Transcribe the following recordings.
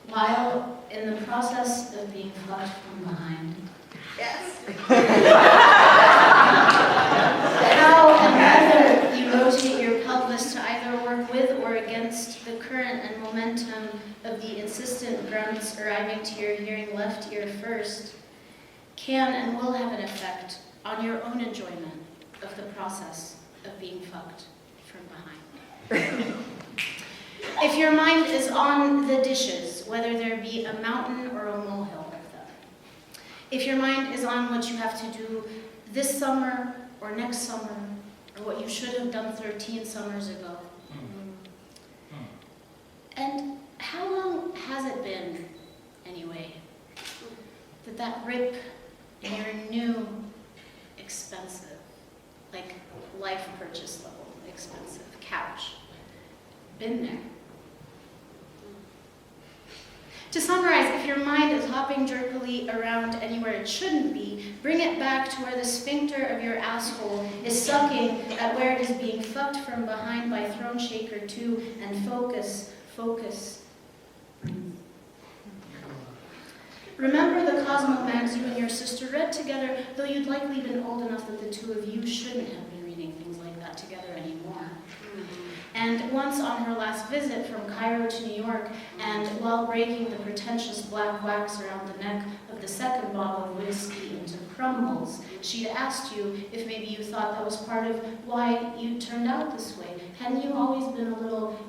while in the process of being fucked from behind. Yes. How and whether you rotate your pelvis to either work with or against the current and momentum of the insistent grunts arriving to your hearing left ear first can and will have an effect on your own enjoyment of the process of being fucked from behind. If your mind is on the dishes, whether there be a mountain or a molehill of them, if your mind is on what you have to do this summer or next summer, or what you should have done 13 summers ago, and how long has it been, anyway, that rip in your new, expensive, like life purchase level, expensive couch, been there? To summarize, if your mind is hopping jerkily around anywhere it shouldn't be, bring it back to where the sphincter of your asshole is sucking at where it is being fucked from behind by Throne Shaker 2, and focus, focus. Remember the Cosmo mags you and your sister read together, though you'd likely been old enough that the two of you shouldn't have been reading things like that together anymore. And once on her last visit from Cairo to New York, and while breaking the pretentious black wax around the neck of the second bottle of whiskey into crumbles, she'd asked you if maybe you thought that was part of why you turned out this way. Hadn't you always been a little,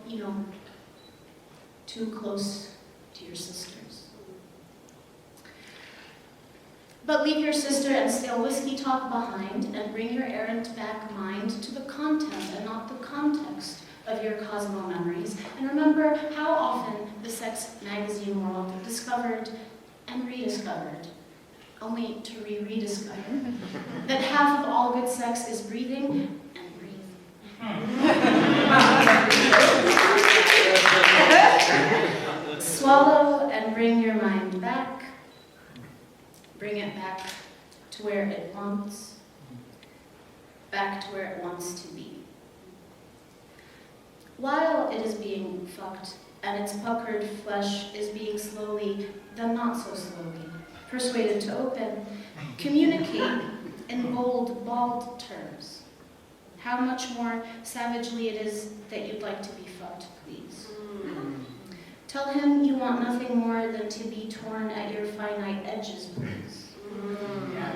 too close to your sisters? But leave your sister and stale whiskey talk behind and bring your errant back mind to the content and not the context of your Cosmo memories. And remember how often the sex magazine world discovered and rediscovered, only to rediscover, that half of all good sex is breathing and breathe. Swallow and bring your mind back. Bring it back to where it wants, back to where it wants to be. While it is being fucked and its puckered flesh is being slowly, then not so slowly, persuaded to open, communicate in bold, bald terms how much more savagely it is that you'd like to be fucked, please. Tell him you want nothing more than to be torn at your finite edges, please.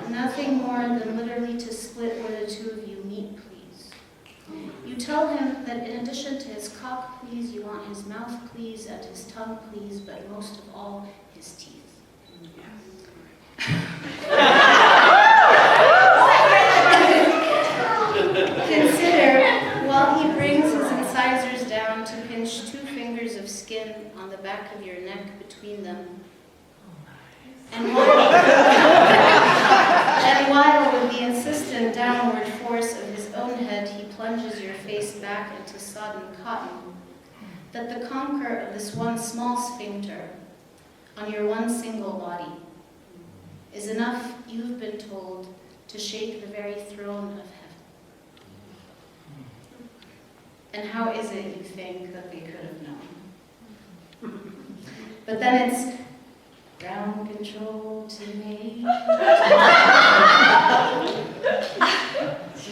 Nothing more than literally to split where the two of you meet, please. You tell him that in addition to his cock, please, you want his mouth, please, and his tongue, please, but most of all, his teeth. Consider, while he brings his incisors down to pinch 2 fingers of skin on the back of your neck between them, and while with the insistent downward force of his own head he plunges your face back into sodden cotton, that the conquer of this one small sphincter on your one single body is enough, you've been told, to shake the very throne of heaven. And how is it, you think, that they could have known? But then it's ground control to me.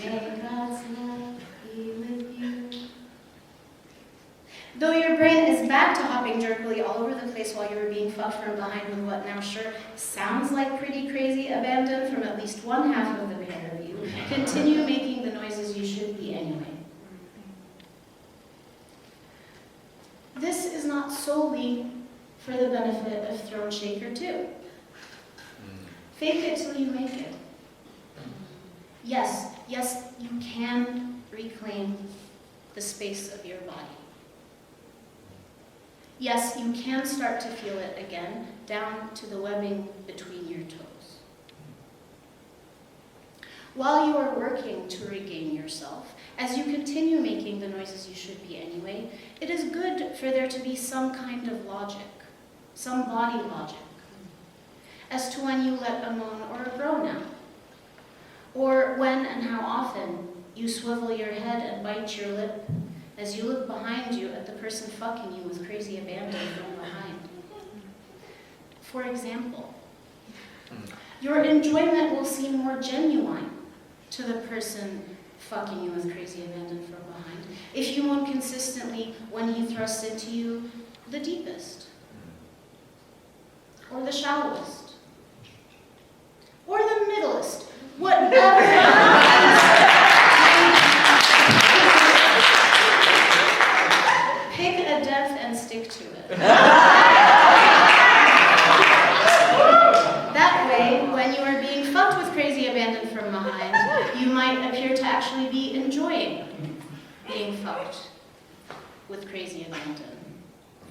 May God's love be with you. Though your brain is back to hopping jerkily all over the place while you were being fucked from behind with what now sure sounds like pretty crazy abandon from at least one half of the pair of you, continue making the noises you should be anyway. This is not solely for the benefit of Throne Shaker 2. Fake it till you make it. Yes, you can reclaim the space of your body. Yes, you can start to feel it again, down to the webbing between your toes. While you are working to regain yourself, as you continue making the noises you should be anyway, it is good for there to be some kind of logic, some body logic, as to when you let a moan or a groan out, or when and how often you swivel your head and bite your lip as you look behind you at the person fucking you with crazy abandon from behind. For example, your enjoyment will seem more genuine to the person fucking you with crazy abandon from behind if you moan consistently when he thrusts into you the deepest, or the shallowest, or the middlest, whatever. Pick a depth and stick to it. That way, when you are being fucked with crazy abandon from behind, you might appear to actually be enjoying being fucked with crazy abandon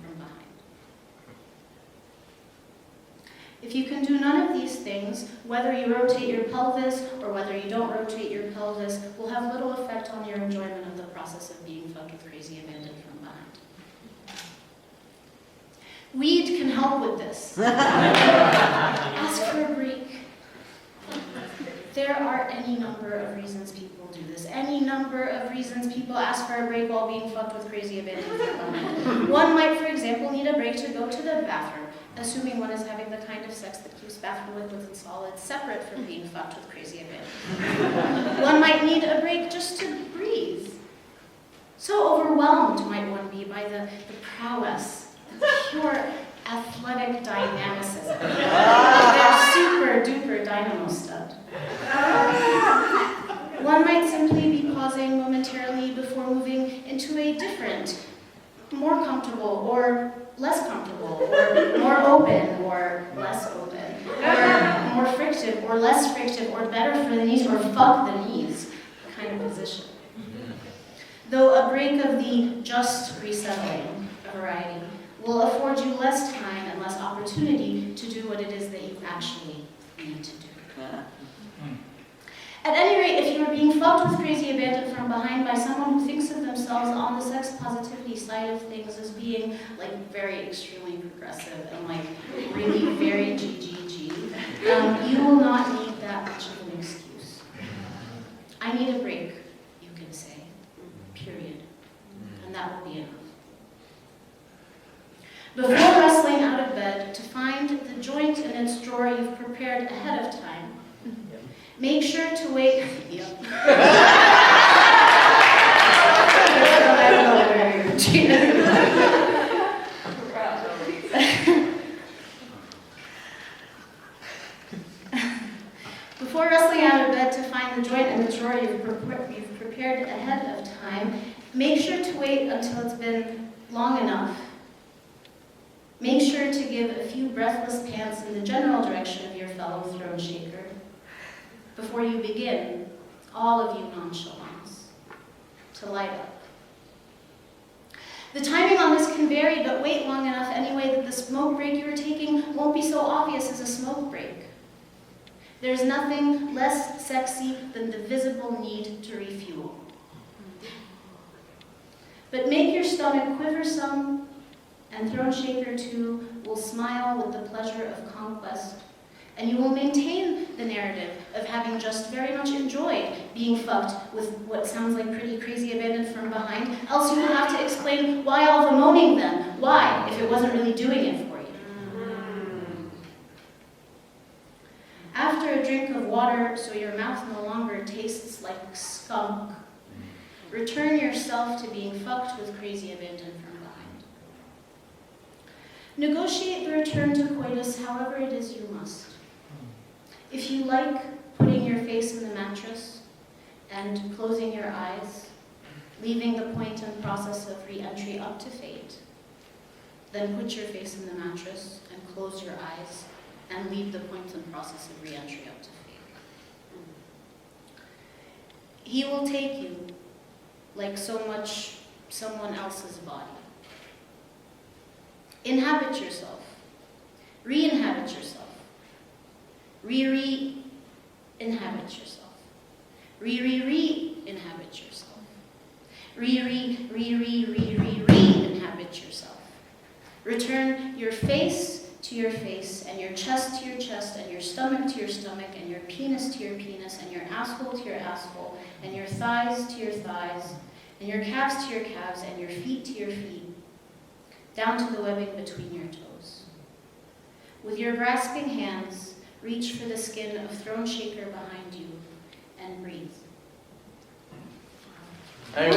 from behind. If you can do none of these things, whether you rotate your pelvis or whether you don't rotate your pelvis will have little effect on your enjoyment of the process of being fucked with crazy abandon from behind. Weed can help with this. Ask for a break. There are any number of reasons people do this. Any number of reasons people ask for a break while being fucked with crazy abandon from behind. One might, for example, need a break to go to the bathroom, assuming one is having the kind of sex that keeps bathroom liquids and solids separate from being fucked with crazy abandon. One might need a break just to breathe. So overwhelmed might one be by the prowess, the pure athletic dynamicism of their super duper dynamo stud. One might simply be pausing momentarily before moving into a different, more comfortable or less comfortable, or more open or less open, or more frictive or less frictive, or better for the knees or fuck the knees kind of position. Though a break of the just resettling variety will afford you less time and less opportunity to do what it is that you actually need to do. At any rate, if you are being fucked with crazy abandon from behind by someone who thinks of themselves on the sex positivity side of things as being like very extremely progressive and like really very GGG, you will not need that much of an excuse. I need a break, you can say, period. And that will be enough. Before wrestling out of bed to find the joint in its drawer you've prepared ahead of time, make sure to wait. Yep. Before wrestling out of bed to find the joint in the drawer you've prepared ahead of time, make sure to wait until it's been long enough. Make sure to give a few breathless pants in the general direction of your fellow throne shaker. Before you begin, all of you nonchalants, to light up. The timing on this can vary, but wait long enough anyway that the smoke break you are taking won't be so obvious as a smoke break. There's nothing less sexy than the visible need to refuel. But make your stomach quiver some, and Throne Shaker 2 will smile with the pleasure of conquest, and you will maintain the narrative of having just very much enjoyed being fucked with what sounds like pretty crazy abandon from behind, else you will have to explain why all the moaning then. Why, if it wasn't really doing it for you? After a drink of water so your mouth no longer tastes like skunk, return yourself to being fucked with crazy abandon from behind. Negotiate the return to coitus however it is you must. If you like putting your face in the mattress and closing your eyes, leaving the point and process of re-entry up to fate, then put your face in the mattress and close your eyes and leave the point and process of re-entry up to fate. He will take you like so much someone else's body. Inhabit yourself. Re-inhabit yourself. Re-inhabit yourself. Re-inhabit yourself. Re-inhabit yourself. Return your face to your face, and your chest to your chest, and your stomach to your stomach, and your penis to your penis, and your asshole to your asshole, and your thighs to your thighs, and your calves to your calves, and your feet to your feet, down to the webbing between your toes. With your grasping hands, reach for the skin of Throne Shaker behind you and breathe. Hey,